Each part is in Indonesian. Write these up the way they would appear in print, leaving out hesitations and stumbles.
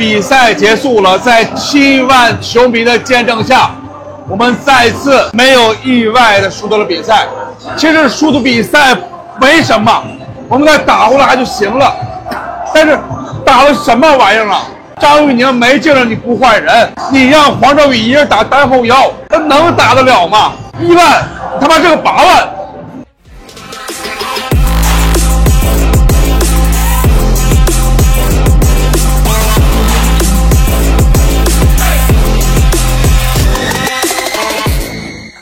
比赛结束了，在7万球迷的见证下，我们再次没有意外的输得了比赛。其实输的比赛没什么，我们再打回来就行了。但是打了什么玩意儿啊？张玉宁没劲了，你不换人，你让黄兆宇一人打单后腰，他能打得了吗？1万，他妈是个8万。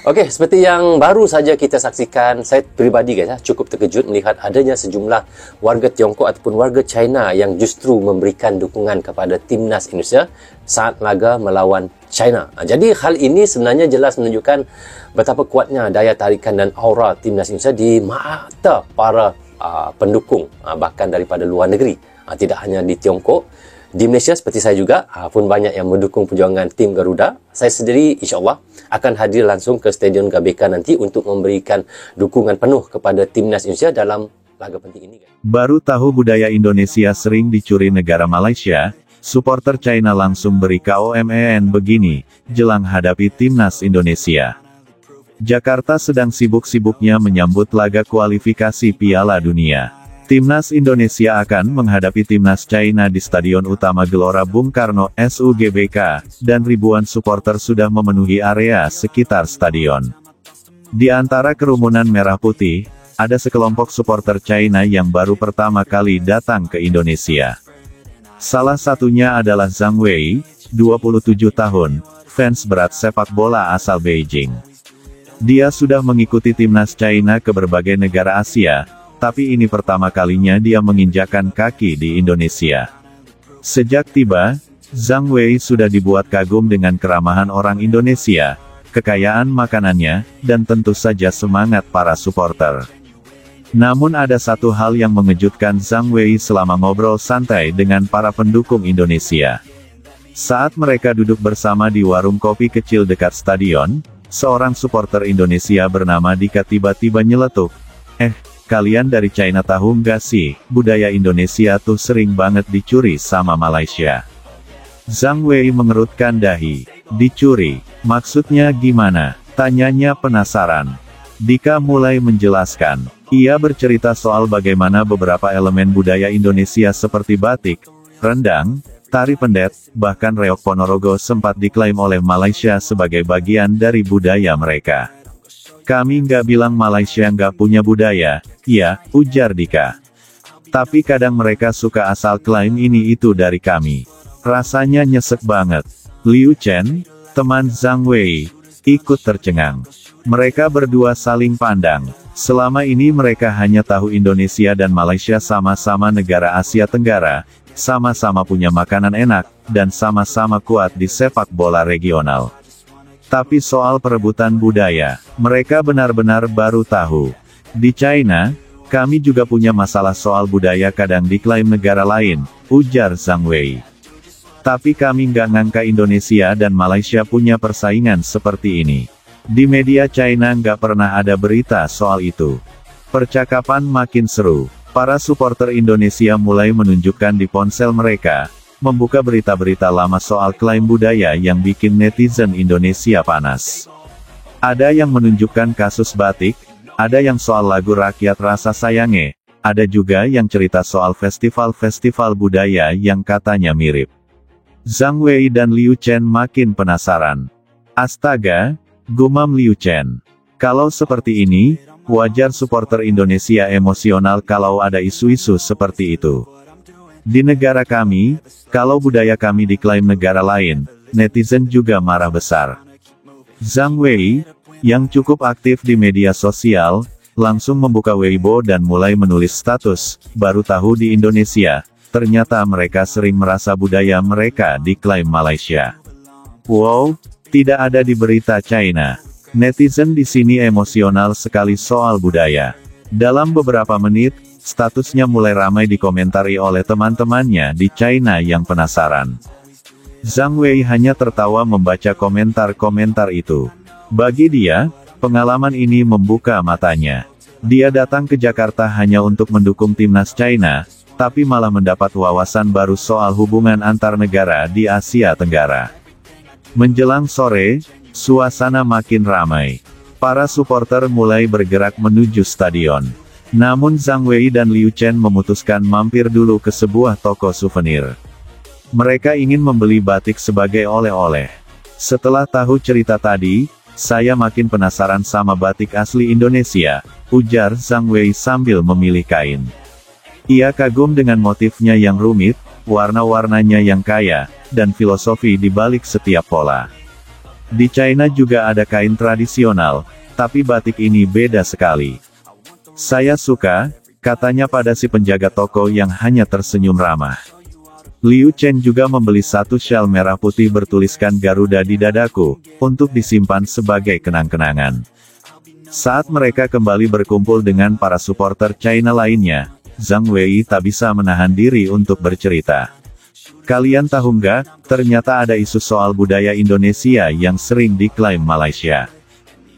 Okey, seperti yang baru saja kita saksikan, saya pribadi guys cukup terkejut melihat adanya sejumlah warga Tiongkok ataupun warga China yang justru memberikan dukungan kepada timnas Indonesia saat laga melawan China. Jadi hal ini sebenarnya jelas menunjukkan betapa kuatnya daya tarikan dan aura timnas Indonesia di mata para pendukung bahkan daripada luar negeri. Tidak hanya di Tiongkok, di Malaysia seperti saya juga pun banyak yang mendukung perjuangan tim Garuda. Saya sendiri insyaAllah akan hadir langsung ke Stadion GBK nanti untuk memberikan dukungan penuh kepada timnas Indonesia dalam laga penting ini. Baru tahu budaya Indonesia sering dicuri negara Malaysia, supporter China langsung beri KOMEN begini, jelang hadapi timnas Indonesia. Jakarta sedang sibuk-sibuknya menyambut laga kualifikasi Piala Dunia. Timnas Indonesia akan menghadapi timnas China di Stadion Utama Gelora Bung Karno, SUGBK, dan ribuan supporter sudah memenuhi area sekitar stadion. Di antara kerumunan merah putih, ada sekelompok supporter China yang baru pertama kali datang ke Indonesia. Salah satunya adalah Zhang Wei, 27 tahun, fans berat sepak bola asal Beijing. Dia sudah mengikuti timnas China ke berbagai negara Asia, tapi ini pertama kalinya dia menginjakkan kaki di Indonesia. Sejak tiba, Zhang Wei sudah dibuat kagum dengan keramahan orang Indonesia, kekayaan makanannya, dan tentu saja semangat para supporter. Namun ada satu hal yang mengejutkan Zhang Wei selama ngobrol santai dengan para pendukung Indonesia. Saat mereka duduk bersama di warung kopi kecil dekat stadion, seorang supporter Indonesia bernama Dika tiba-tiba nyeletuk, kalian dari China tahu nggak sih, budaya Indonesia tuh sering banget dicuri sama Malaysia. Zhang Wei mengerutkan dahi. Dicuri? Maksudnya gimana? Tanyanya penasaran. Dika mulai menjelaskan. Ia bercerita soal bagaimana beberapa elemen budaya Indonesia seperti batik, rendang, tari pendet, bahkan reok Ponorogo sempat diklaim oleh Malaysia sebagai bagian dari budaya mereka. Kami nggak bilang Malaysia nggak punya budaya, ya, ujar Dika. Tapi kadang mereka suka asal klaim ini itu dari kami. Rasanya nyesek banget. Liu Chen, teman Zhang Wei, ikut tercengang. Mereka berdua saling pandang. Selama ini mereka hanya tahu Indonesia dan Malaysia sama-sama negara Asia Tenggara, sama-sama punya makanan enak, dan sama-sama kuat di sepak bola regional. Tapi soal perebutan budaya, mereka benar-benar baru tahu. Di China, kami juga punya masalah soal budaya kadang diklaim negara lain, ujar Zhang Wei. Tapi kami nggak ngangka Indonesia dan Malaysia punya persaingan seperti ini. Di media China nggak pernah ada berita soal itu. Percakapan makin seru. Para supporter Indonesia mulai menunjukkan di ponsel mereka, membuka berita-berita lama soal klaim budaya yang bikin netizen Indonesia panas. Ada yang menunjukkan kasus batik, ada yang soal lagu rakyat Rasa Sayange, ada juga yang cerita soal festival-festival budaya yang katanya mirip. Zhang Wei dan Liu Chen makin penasaran. Astaga, gumam Liu Chen. Kalau seperti ini, wajar supporter Indonesia emosional kalau ada isu-isu seperti itu. Di negara kami, kalau budaya kami diklaim negara lain, netizen juga marah besar. Zhang Wei, yang cukup aktif di media sosial, langsung membuka Weibo dan mulai menulis status, baru tahu di Indonesia, ternyata mereka sering merasa budaya mereka diklaim Malaysia. Wow, tidak ada di berita China. Netizen di sini emosional sekali soal budaya. Dalam beberapa menit, statusnya mulai ramai dikomentari oleh teman-temannya di China yang penasaran. Zhang Wei hanya tertawa membaca komentar-komentar itu. Bagi dia, pengalaman ini membuka matanya. Dia datang ke Jakarta hanya untuk mendukung timnas China, tapi malah mendapat wawasan baru soal hubungan antar negara di Asia Tenggara. Menjelang sore, suasana makin ramai. Para supporter mulai bergerak menuju stadion. Namun Zhang Wei dan Liu Chen memutuskan mampir dulu ke sebuah toko souvenir. Mereka ingin membeli batik sebagai oleh-oleh. Setelah tahu cerita tadi, saya makin penasaran sama batik asli Indonesia, ujar Zhang Wei sambil memilih kain. Ia kagum dengan motifnya yang rumit, warna-warnanya yang kaya, dan filosofi di balik setiap pola. Di China juga ada kain tradisional, tapi batik ini beda sekali. Saya suka, katanya pada si penjaga toko yang hanya tersenyum ramah. Liu Chen juga membeli satu syal merah putih bertuliskan Garuda di dadaku, untuk disimpan sebagai kenang-kenangan. Saat mereka kembali berkumpul dengan para supporter China lainnya, Zhang Wei tak bisa menahan diri untuk bercerita. Kalian tahu nggak, ternyata ada isu soal budaya Indonesia yang sering diklaim Malaysia.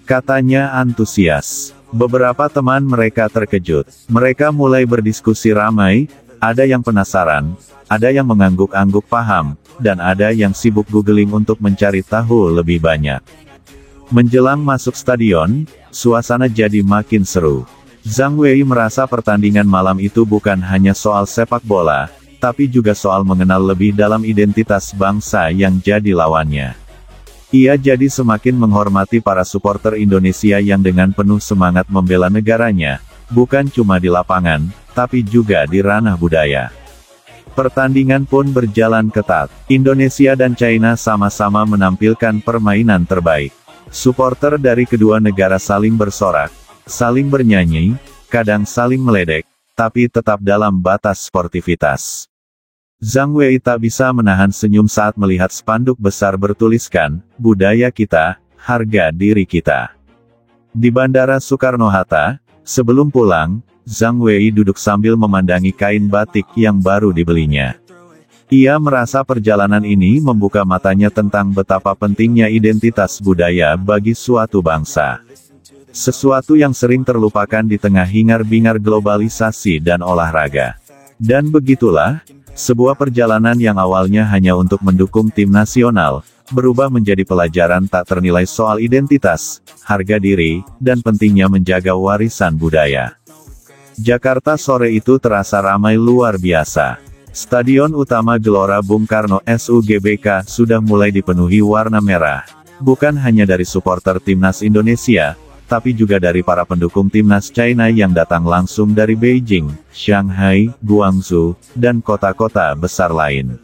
Katanya antusias. Beberapa teman mereka terkejut. Mereka mulai berdiskusi ramai, ada yang penasaran, ada yang mengangguk-angguk paham, dan ada yang sibuk googling untuk mencari tahu lebih banyak. Menjelang masuk stadion, suasana jadi makin seru. Zhang Wei merasa pertandingan malam itu bukan hanya soal sepak bola, tapi juga soal mengenal lebih dalam identitas bangsa yang jadi lawannya. Ia jadi semakin menghormati para supporter Indonesia yang dengan penuh semangat membela negaranya, bukan cuma di lapangan, tapi juga di ranah budaya. Pertandingan pun berjalan ketat. Indonesia dan China sama-sama menampilkan permainan terbaik. Supporter dari kedua negara saling bersorak, saling bernyanyi, kadang saling meledek, tapi tetap dalam batas sportivitas. Zhang Wei tak bisa menahan senyum saat melihat spanduk besar bertuliskan, "Budaya kita, harga diri kita." Di Bandara Soekarno-Hatta, sebelum pulang, Zhang Wei duduk sambil memandangi kain batik yang baru dibelinya. Ia merasa perjalanan ini membuka matanya tentang betapa pentingnya identitas budaya bagi suatu bangsa. Sesuatu yang sering terlupakan di tengah hingar-bingar globalisasi dan olahraga. Dan begitulah, sebuah perjalanan yang awalnya hanya untuk mendukung tim nasional, berubah menjadi pelajaran tak ternilai soal identitas, harga diri, dan pentingnya menjaga warisan budaya. Jakarta sore itu terasa ramai luar biasa. Stadion utama Gelora Bung Karno SUGBK sudah mulai dipenuhi warna merah, bukan hanya dari supporter timnas Indonesia, tapi juga dari para pendukung timnas China yang datang langsung dari Beijing, Shanghai, Guangzhou, dan kota-kota besar lain.